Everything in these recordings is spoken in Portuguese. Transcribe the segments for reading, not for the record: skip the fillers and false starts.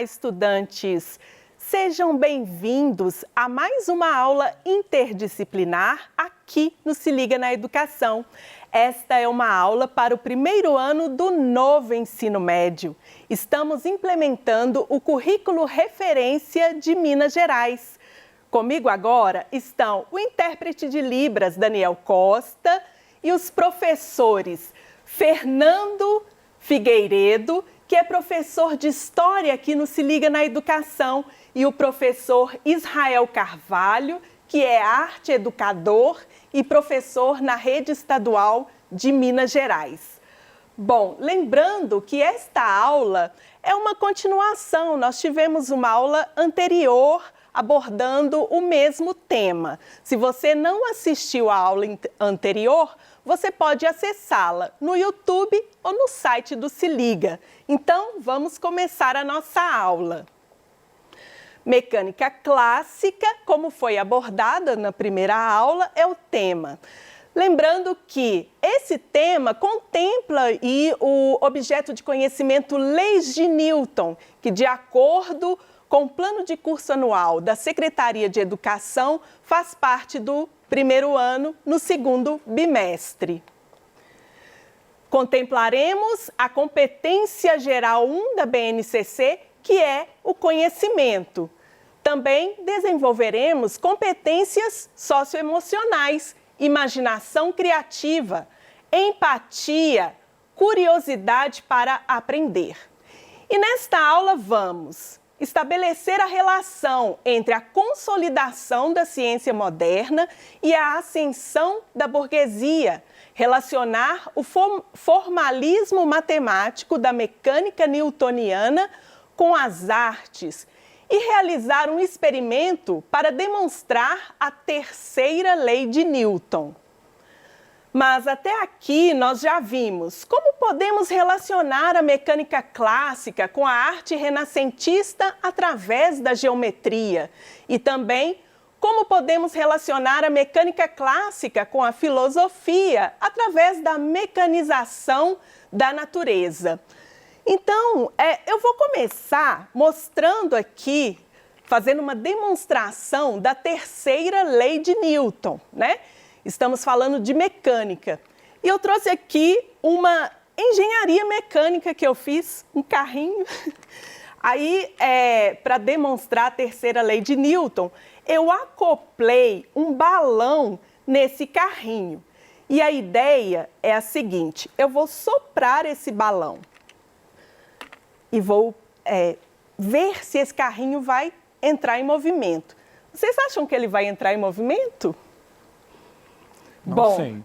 Olá, estudantes! Sejam bem-vindos a mais uma aula interdisciplinar aqui no Se Liga na Educação. Esta é uma aula para o primeiro ano do novo ensino médio. Estamos implementando o currículo referência de Minas Gerais. Comigo agora estão o intérprete de Libras, Daniel Costa, e os professores Fernando Figueiredo, que é professor de História aqui no Se Liga na Educação, e o professor Israel Carvalho, que é arte educador e professor na Rede Estadual de Minas Gerais. Bom, lembrando que esta aula é uma continuação, nós tivemos uma aula anterior abordando o mesmo tema. Se você não assistiu à aula anterior, você pode acessá-la no YouTube ou no site do Se Liga. Então, vamos começar a nossa aula. Mecânica clássica, como foi abordada na primeira aula, é o tema. Lembrando que esse tema contempla o objeto de conhecimento Leis de Newton, que de acordo com o plano de curso anual da Secretaria de Educação, faz parte do primeiro ano no segundo bimestre. Contemplaremos a competência geral 1 da BNCC, que é o conhecimento. Também desenvolveremos competências socioemocionais, imaginação criativa, empatia, curiosidade para aprender. E nesta aula vamos estabelecer a relação entre a consolidação da ciência moderna e a ascensão da burguesia, relacionar o formalismo matemático da mecânica newtoniana com as artes e realizar um experimento para demonstrar a terceira lei de Newton. Mas até aqui nós já vimos como podemos relacionar a mecânica clássica com a arte renascentista através da geometria e também como podemos relacionar a mecânica clássica com a filosofia através da mecanização da natureza. Então, eu vou começar mostrando aqui, fazendo uma demonstração da terceira lei de Newton, né? Estamos falando de mecânica. E eu trouxe aqui uma engenharia mecânica que eu fiz, um carrinho. Aí, para demonstrar a terceira lei de Newton, eu acoplei um balão nesse carrinho. E a ideia é a seguinte, eu vou soprar esse balão e vou ver se esse carrinho vai entrar em movimento. Vocês acham que ele vai entrar em movimento? Não sei.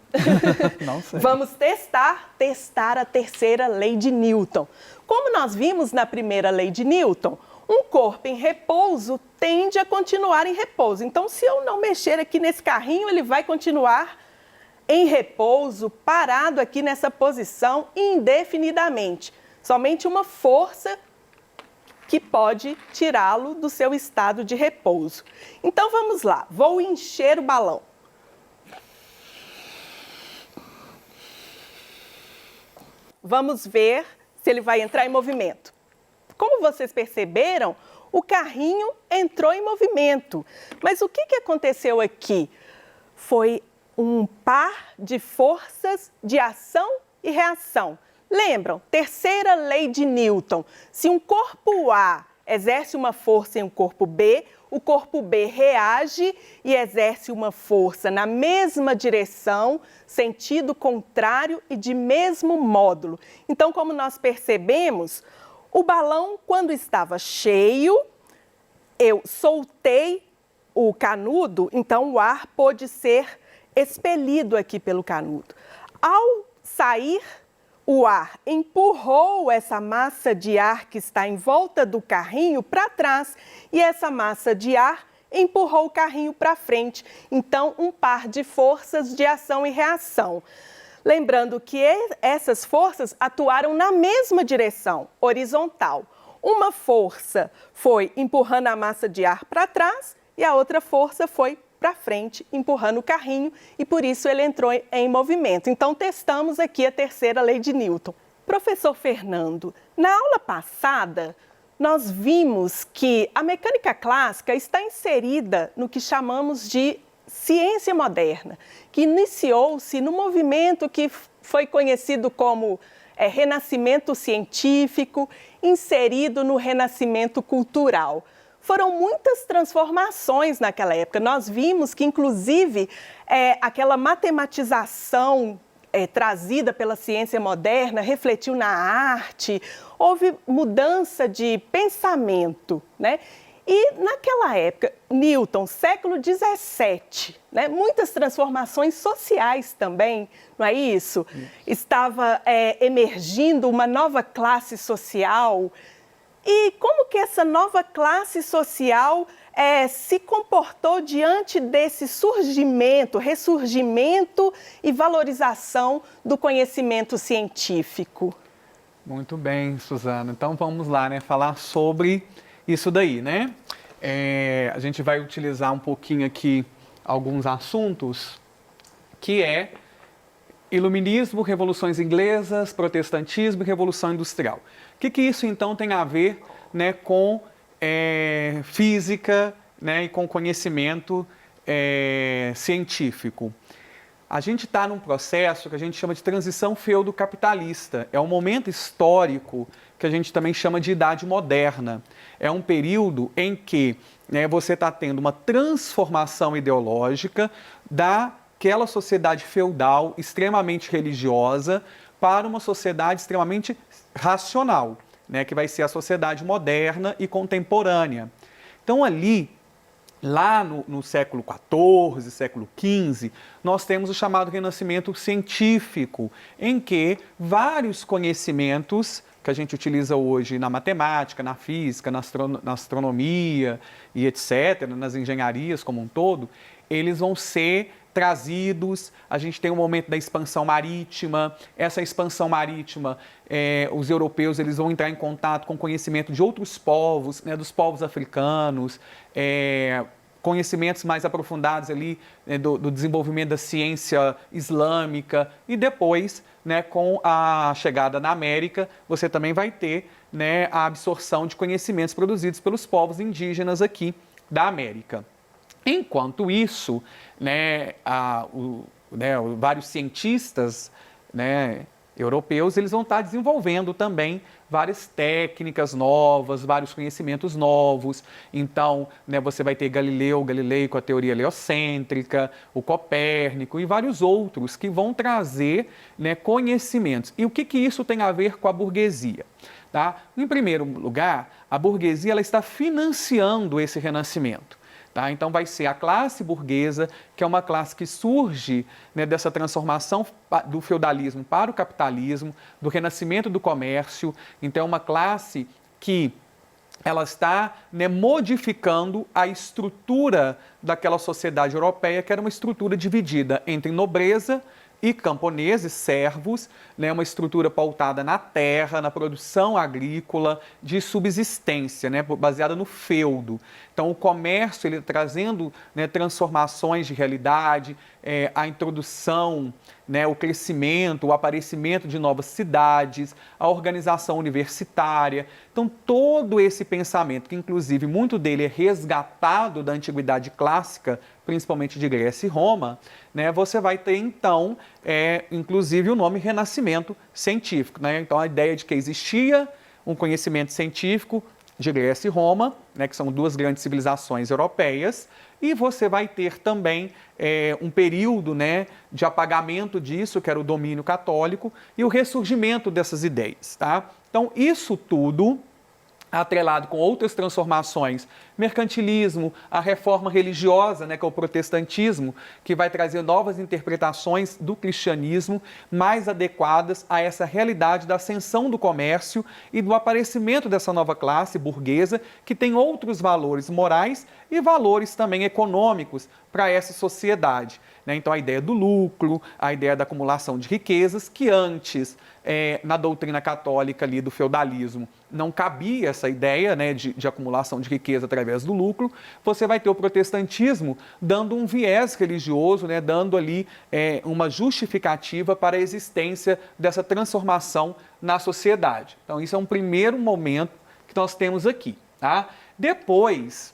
Não sei. Vamos testar a terceira lei de Newton. Como nós vimos na primeira lei de Newton, um corpo em repouso tende a continuar em repouso. Então, se eu não mexer aqui nesse carrinho, ele vai continuar em repouso, parado aqui nessa posição indefinidamente. Somente uma força que pode tirá-lo do seu estado de repouso. Então, vamos lá. Vou encher o balão. Vamos ver se ele vai entrar em movimento. Como vocês perceberam, o carrinho entrou em movimento. Mas o que aconteceu aqui? Foi um par de forças de ação e reação. Lembram? Terceira lei de Newton. Se um corpo A exerce uma força em um corpo B, o corpo B reage e exerce uma força na mesma direção, sentido contrário e de mesmo módulo. Então, como nós percebemos, o balão, quando estava cheio, eu soltei o canudo, então o ar pôde ser expelido aqui pelo canudo. Ao sair, o ar empurrou essa massa de ar que está em volta do carrinho para trás e essa massa de ar empurrou o carrinho para frente. Então, um par de forças de ação e reação. Lembrando que essas forças atuaram na mesma direção, horizontal. Uma força foi empurrando a massa de ar para trás e a outra força foi para frente, empurrando o carrinho, e por isso ele entrou em movimento. Então, testamos aqui a terceira lei de Newton. Professor Fernando, na aula passada, nós vimos que a mecânica clássica está inserida no que chamamos de ciência moderna, que iniciou-se no movimento que foi conhecido como renascimento científico, inserido no renascimento cultural. Foram muitas transformações naquela época. Nós vimos que, inclusive, aquela matematização trazida pela ciência moderna refletiu na arte, houve mudança de pensamento, né? E naquela época, Newton, século XVII, né? Muitas transformações sociais também, não é isso? Estava emergindo uma nova classe social. E como que essa nova classe social se comportou diante desse surgimento, ressurgimento e valorização do conhecimento científico? Muito bem, Suzana. Então vamos lá, né, falar sobre isso daí, né? A gente vai utilizar um pouquinho aqui alguns assuntos, que é Iluminismo, Revoluções Inglesas, Protestantismo e Revolução Industrial. O que isso, então, tem a ver, né, com física, né, e com conhecimento científico? A gente está num processo que a gente chama de transição feudo-capitalista. É um momento histórico que a gente também chama de Idade Moderna. É um período em que, né, você está tendo uma transformação ideológica daquela sociedade feudal extremamente religiosa para uma sociedade extremamente racional, né, que vai ser a sociedade moderna e contemporânea. Então, lá no século XIV, século XV, nós temos o chamado Renascimento científico, em que vários conhecimentos que a gente utiliza hoje na matemática, na física, na astronomia e etc., nas engenharias como um todo, eles vão ser trazidos. A gente tem um momento da expansão marítima. Essa expansão marítima, os europeus eles vão entrar em contato com conhecimento de outros povos, né, dos povos africanos, conhecimentos mais aprofundados ali, né, do desenvolvimento da ciência islâmica, e depois, né, com a chegada na América, você também vai ter, né, a absorção de conhecimentos produzidos pelos povos indígenas aqui da América. Enquanto isso, né, vários cientistas, né, europeus, eles vão estar desenvolvendo também várias técnicas novas, vários conhecimentos novos. Então, né, você vai ter Galilei com a teoria heliocêntrica, o Copérnico e vários outros que vão trazer, né, conhecimentos. E o que isso tem a ver com a burguesia? Tá? Em primeiro lugar, a burguesia ela está financiando esse renascimento. Tá? Então, vai ser a classe burguesa, que é uma classe que surge, né, dessa transformação do feudalismo para o capitalismo, do renascimento do comércio. Então, é uma classe que ela está, né, modificando a estrutura daquela sociedade europeia, que era uma estrutura dividida entre nobreza e camponeses, servos, né, uma estrutura pautada na terra, na produção agrícola, de subsistência, né, baseada no feudo. Então, o comércio, ele trazendo, né, transformações de realidade, a introdução, né, o crescimento, o aparecimento de novas cidades, a organização universitária. Então, todo esse pensamento, que inclusive muito dele é resgatado da antiguidade clássica, principalmente de Grécia e Roma, né, você vai ter, então, inclusive o nome Renascimento científico. Né? Então, a ideia de que existia um conhecimento científico de Grécia e Roma, né, que são duas grandes civilizações europeias, e você vai ter também um período, né, de apagamento disso, que era o domínio católico, e o ressurgimento dessas ideias. Tá? Então, isso tudo atrelado com outras transformações, mercantilismo, a reforma religiosa, né, que é o protestantismo, que vai trazer novas interpretações do cristianismo mais adequadas a essa realidade da ascensão do comércio e do aparecimento dessa nova classe burguesa, que tem outros valores morais e valores também econômicos para essa sociedade. Né? Então, a ideia do lucro, a ideia da acumulação de riquezas, que antes, na doutrina católica ali do feudalismo, não cabia essa ideia, né, de acumulação de riqueza através do lucro. Você vai ter o protestantismo dando um viés religioso, né, dando ali uma justificativa para a existência dessa transformação na sociedade. Então, isso é um primeiro momento que nós temos aqui. Tá? Depois,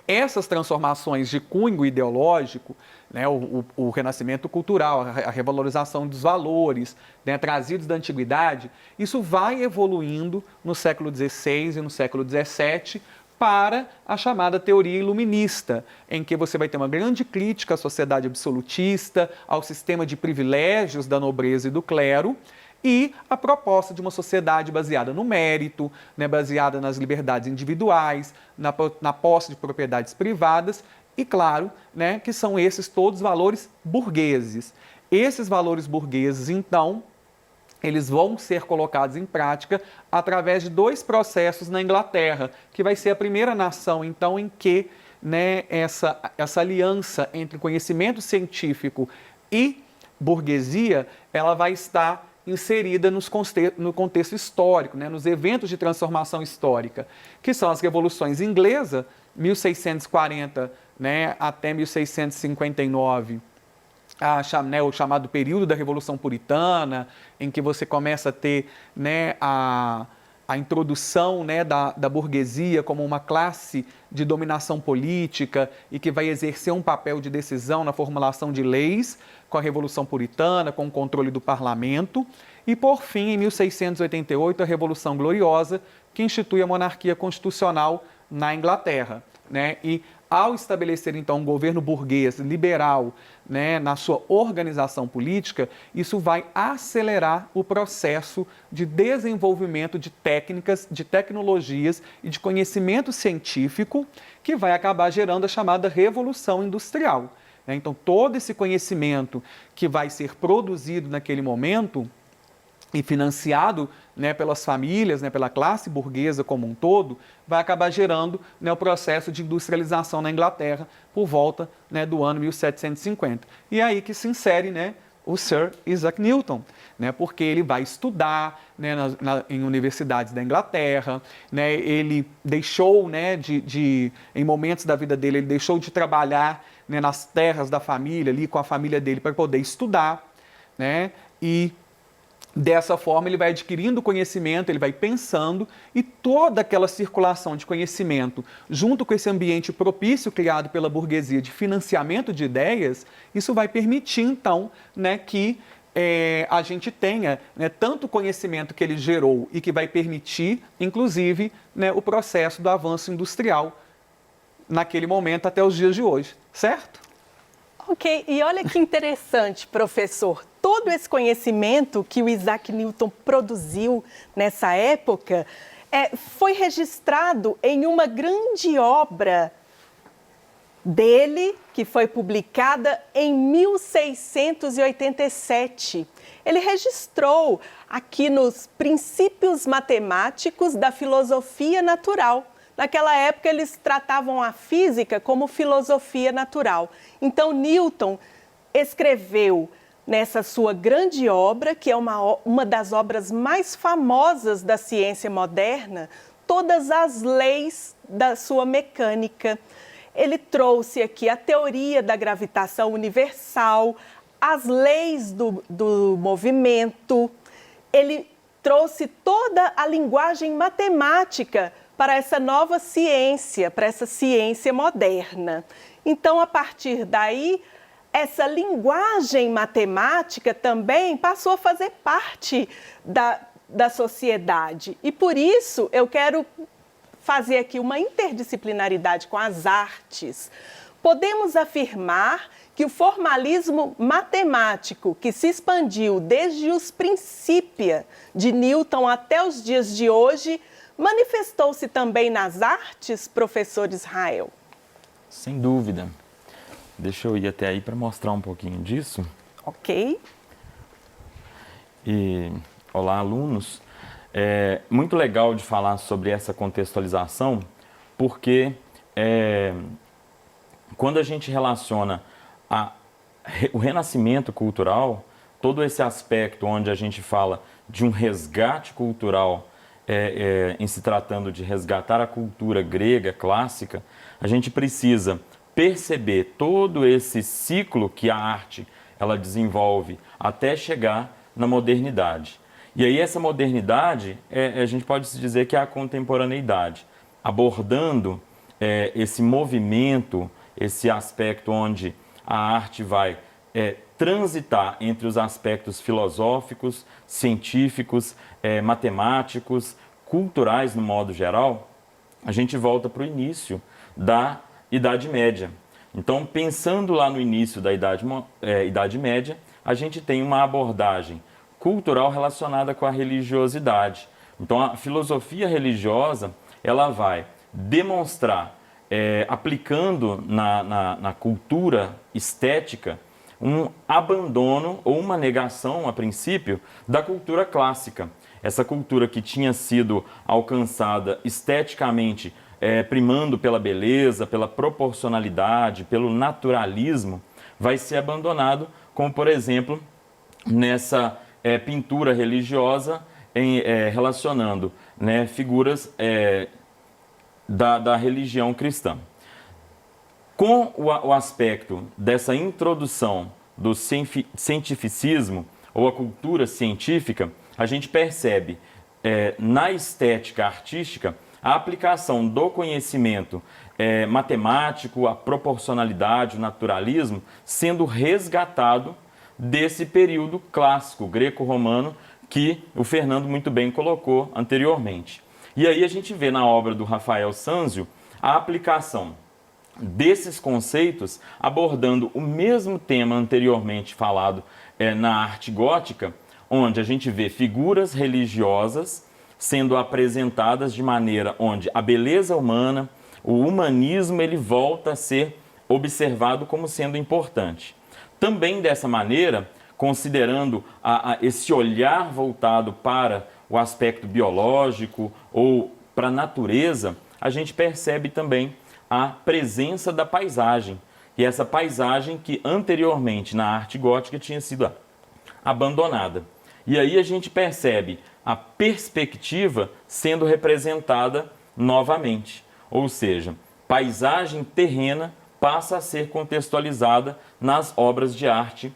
essas transformações de cunho ideológico, né, o renascimento cultural, a revalorização dos valores, né, trazidos da antiguidade, isso vai evoluindo no século XVI e no século XVII para a chamada teoria iluminista, em que você vai ter uma grande crítica à sociedade absolutista, ao sistema de privilégios da nobreza e do clero, e a proposta de uma sociedade baseada no mérito, né, baseada nas liberdades individuais, na posse de propriedades privadas e, claro, né, que são esses todos valores burgueses. Esses valores burgueses, então, eles vão ser colocados em prática através de 2 processos na Inglaterra, que vai ser a primeira nação, então, em que, né, essa aliança entre conhecimento científico e burguesia, ela vai estar inserida no contexto histórico, né, nos eventos de transformação histórica, que são as revoluções inglesa, 1640, né, até 1659, o chamado período da Revolução Puritana, em que você começa a ter, né, a introdução, né, da burguesia como uma classe de dominação política e que vai exercer um papel de decisão na formulação de leis, com a Revolução Puritana, com o controle do parlamento. E, por fim, em 1688, a Revolução Gloriosa, que institui a monarquia constitucional na Inglaterra, né? E ao estabelecer, então, um governo burguês liberal, né, na sua organização política, isso vai acelerar o processo de desenvolvimento de técnicas, de tecnologias e de conhecimento científico, que vai acabar gerando a chamada Revolução Industrial. Então, todo esse conhecimento que vai ser produzido naquele momento e financiado, né, pelas famílias, né, pela classe burguesa como um todo, vai acabar gerando, né, o processo de industrialização na Inglaterra por volta, né, do ano 1750. E é aí que se insere, né, o Sir Isaac Newton, né, porque ele vai estudar, né, em universidades da Inglaterra, né, ele deixou, né, em momentos da vida dele, ele deixou de trabalhar, né, nas terras da família, ali com a família dele, para poder estudar, né, e dessa forma ele vai adquirindo conhecimento, ele vai pensando, e toda aquela circulação de conhecimento, junto com esse ambiente propício criado pela burguesia de financiamento de ideias, isso vai permitir então, né, que a gente tenha, né, tanto conhecimento que ele gerou e que vai permitir, inclusive, né, o processo do avanço industrial naquele momento até os dias de hoje, certo? Ok, e olha que interessante, professor. Todo esse conhecimento que o Isaac Newton produziu nessa época foi registrado em uma grande obra dele, que foi publicada em 1687. Ele registrou aqui nos Princípios Matemáticos da Filosofia Natural. Naquela época, eles tratavam a física como filosofia natural. Então, Newton escreveu nessa sua grande obra, que é uma das obras mais famosas da ciência moderna, todas as leis da sua mecânica. Ele trouxe aqui a teoria da gravitação universal, as leis do movimento. Ele trouxe toda a linguagem matemática para essa nova ciência, para essa ciência moderna. Então, a partir daí, essa linguagem matemática também passou a fazer parte da sociedade. E por isso, eu quero fazer aqui uma interdisciplinaridade com as artes. Podemos afirmar que o formalismo matemático, que se expandiu desde os princípios de Newton até os dias de hoje, manifestou-se também nas artes, professor Israel? Sem dúvida. Deixa eu ir até aí para mostrar um pouquinho disso. Ok. E, olá, alunos. É muito legal de falar sobre essa contextualização, porque quando a gente relaciona o renascimento cultural, todo esse aspecto onde a gente fala de um resgate cultural, em se tratando de resgatar a cultura grega clássica, a gente precisa perceber todo esse ciclo que a arte ela desenvolve até chegar na modernidade. E aí essa modernidade, a gente pode se dizer que é a contemporaneidade, abordando esse movimento, esse aspecto onde a arte vai transitar entre os aspectos filosóficos, científicos, matemáticos, culturais no modo geral. A gente volta para o início da Idade Média. Então, pensando lá no início da Idade Média, a gente tem uma abordagem cultural relacionada com a religiosidade. Então, a filosofia religiosa, ela vai demonstrar, aplicando na cultura estética, um abandono ou uma negação, a princípio, da cultura clássica. Essa cultura que tinha sido alcançada esteticamente, primando pela beleza, pela proporcionalidade, pelo naturalismo, vai ser abandonado, como, por exemplo, nessa pintura religiosa, relacionando, né, figuras da religião cristã. Com o aspecto dessa introdução do cientificismo ou a cultura científica, a gente percebe na estética artística a aplicação do conhecimento matemático, a proporcionalidade, o naturalismo, sendo resgatado desse período clássico greco-romano que o Fernando muito bem colocou anteriormente. E aí a gente vê na obra do Rafael Sanzio a aplicação desses conceitos, abordando o mesmo tema anteriormente falado na arte gótica, onde a gente vê figuras religiosas sendo apresentadas de maneira onde a beleza humana, o humanismo, ele volta a ser observado como sendo importante. Também dessa maneira, considerando esse olhar voltado para o aspecto biológico ou para a natureza, a gente percebe também a presença da paisagem. E essa paisagem que anteriormente na arte gótica tinha sido abandonada. E aí a gente percebe a perspectiva sendo representada novamente. Ou seja, paisagem terrena passa a ser contextualizada nas obras de arte,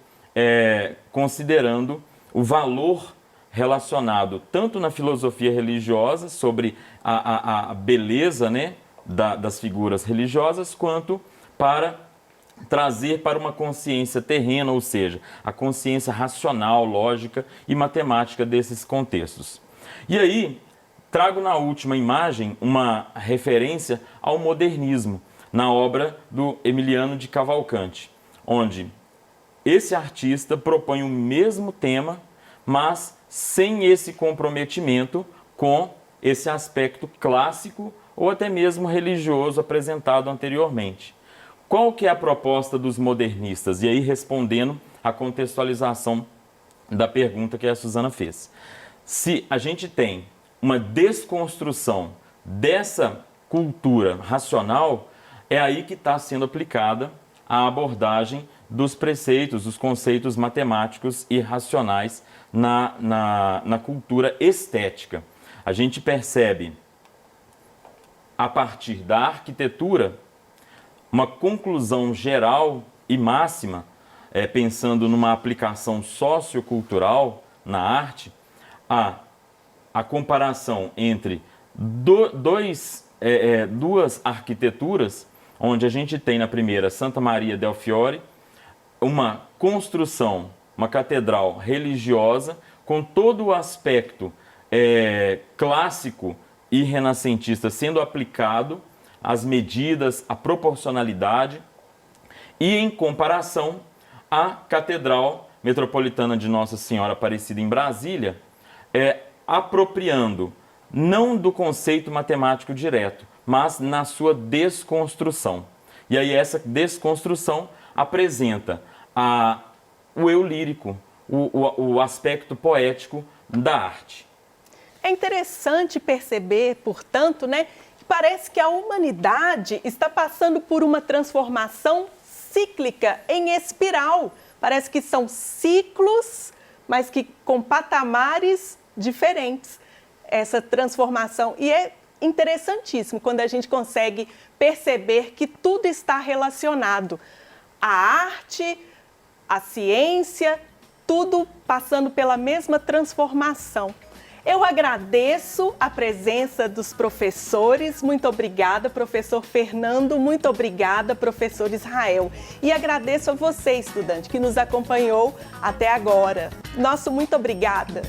considerando o valor relacionado tanto na filosofia religiosa, sobre a beleza, né, das figuras religiosas, quanto para trazer para uma consciência terrena, ou seja, a consciência racional, lógica e matemática desses contextos. E aí, trago na última imagem uma referência ao modernismo, na obra do Emiliano de Cavalcanti, onde esse artista propõe o mesmo tema, mas sem esse comprometimento com esse aspecto clássico ou até mesmo religioso apresentado anteriormente. Qual que é a proposta dos modernistas? E aí, respondendo à contextualização da pergunta que a Suzana fez. Se a gente tem uma desconstrução dessa cultura racional, é aí que está sendo aplicada a abordagem dos preceitos, dos conceitos matemáticos e racionais na cultura estética. A gente percebe, a partir da arquitetura, uma conclusão geral e máxima, pensando numa aplicação sociocultural na arte, a comparação entre duas arquiteturas, onde a gente tem na primeira Santa Maria del Fiore, uma construção, uma catedral religiosa, com todo o aspecto clássico e renascentista sendo aplicado, as medidas, a proporcionalidade, e em comparação a Catedral Metropolitana de Nossa Senhora Aparecida em Brasília, apropriando não do conceito matemático direto, mas na sua desconstrução. E aí essa desconstrução apresenta o eu lírico, o aspecto poético da arte. É interessante perceber, portanto, né, que parece que a humanidade está passando por uma transformação cíclica em espiral. Parece que são ciclos, mas que com patamares diferentes, essa transformação. E é interessantíssimo quando a gente consegue perceber que tudo está relacionado. A arte, a ciência tudo passando pela mesma transformação. Eu agradeço a presença dos professores, muito obrigada, professor Fernando, muito obrigada, professor Israel. E agradeço a você, estudante, que nos acompanhou até agora. Nosso muito obrigada.